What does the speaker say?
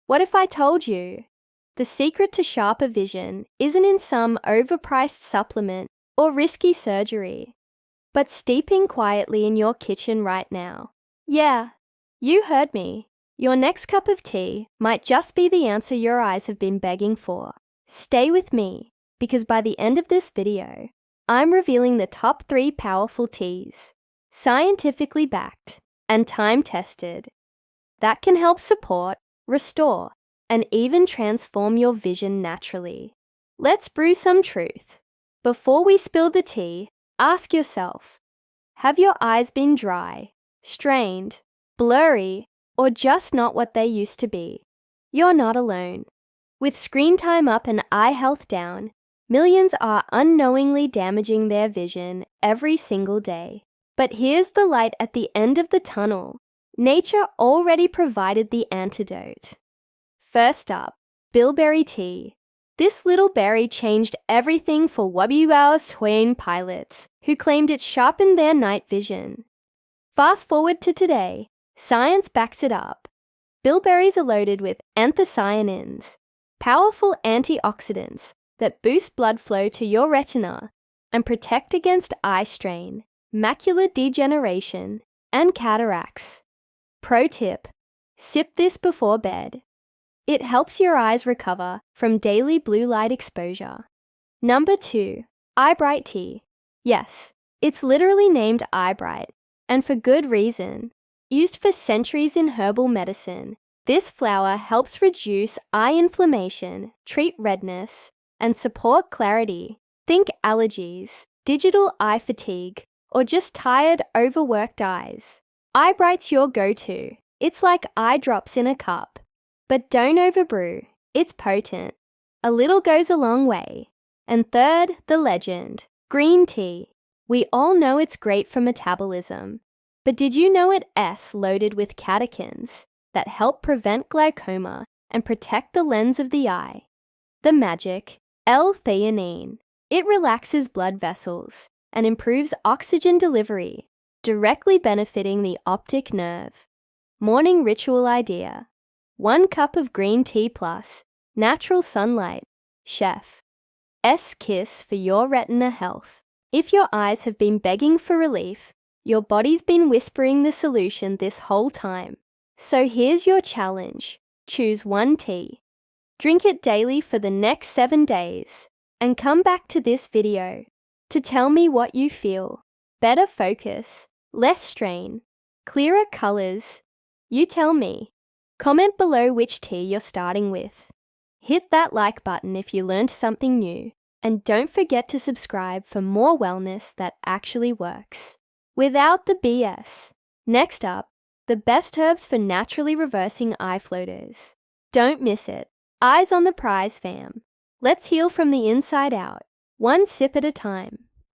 What if I told you the secret to sharper vision isn't in some overpriced supplement or risky surgery, but steeping quietly in your kitchen right now? Yeah, you heard me. Your next cup of tea might just be the answer your eyes have been begging for. Stay with me, because by the end of this video, I'm revealing the top 3 powerful teas, scientifically backed and time-tested, that can help support, restore, and even transform your vision naturally. Let's brew some truth. Before we spill the tea, ask yourself, have your eyes been dry, strained, blurry, or just not what they used to be? You're not alone. With screen time up and eye health down, millions are unknowingly damaging their vision every single day. But here's the light at the end of the tunnel. Nature already provided the antidote. First up, Bilberry Tea. This little berry changed everything for WOW Swain pilots, who claimed it sharpened their night vision. Fast forward to today, science backs it up. Bilberries are loaded with anthocyanins, powerful antioxidants that boost blood flow to your retina and protect against eye strain, macular degeneration, and cataracts. Pro tip: sip this before bed. It helps your eyes recover from daily blue light exposure. Number 2, Eyebright Tea. Yes, it's literally named Eyebright, and for good reason. Used for centuries in herbal medicine, this flower helps reduce eye inflammation, treat redness, and support clarity. Think allergies, digital eye fatigue, or just tired, overworked eyes. Eyebright's your go-to. It's like eye drops in a cup. But don't overbrew. It's potent. A little goes a long way. And third, the legend, green tea. We all know it's great for metabolism. But did you know it's loaded with catechins that help prevent glaucoma and protect the lens of the eye? The magic, L-theanine. It relaxes blood vessels and improves oxygen delivery, directly benefiting the optic nerve. Morning ritual idea. 1 cup of green tea plus natural sunlight. Chef's kiss for your retina health. If your eyes have been begging for relief, your body's been whispering the solution this whole time. So here's your challenge. Choose 1 tea. Drink it daily for the next 7 days, and come back to this video to tell me what you feel. Better focus, less strain, clearer colors. You tell me. Comment below which tea you're starting with. Hit that like button if you learned something new, and don't forget to subscribe for more wellness that actually works. Without the BS. Next up, the best herbs for naturally reversing eye floaters. Don't miss it. Eyes on the prize, fam. Let's heal from the inside out, 1 sip at a time.